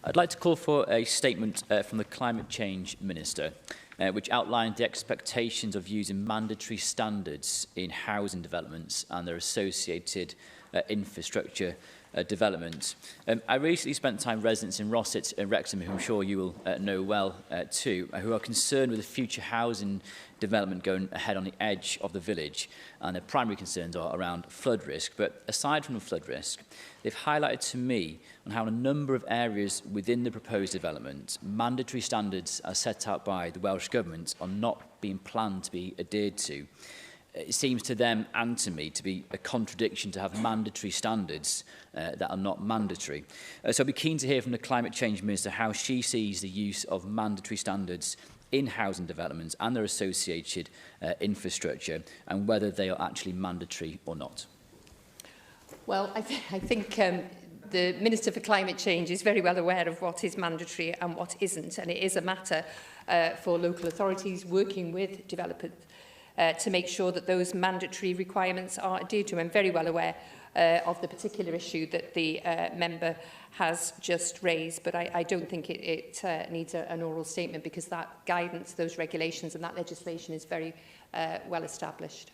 I'd like to call for a statement from the Climate Change Minister, which outlined the expectations of using mandatory standards in housing developments and their associated infrastructure development. I recently spent time with residents in Rossett and Wrexham, who I'm sure you will know well too, who are concerned with the future housing development going ahead on the edge of the village, and their primary concerns are around flood risk. But aside from the flood risk, they've highlighted to me on how in a number of areas within the proposed development, mandatory standards as set out by the Welsh Government are not being planned to be adhered to. It seems to them and to me to be a contradiction to have mandatory standards that are not mandatory. So I'd be keen to hear from the Climate Change Minister how she sees the use of mandatory standards in housing developments and their associated infrastructure, and whether they are actually mandatory or not. Well, I think the Minister for Climate Change is very well aware of what is mandatory and what isn't, and it is a matter for local authorities working with developers to make sure that those mandatory requirements are adhered to. I'm very well aware of the particular issue that the member has just raised, but I don't think it needs an oral statement, because that guidance, those regulations and that legislation is very well established.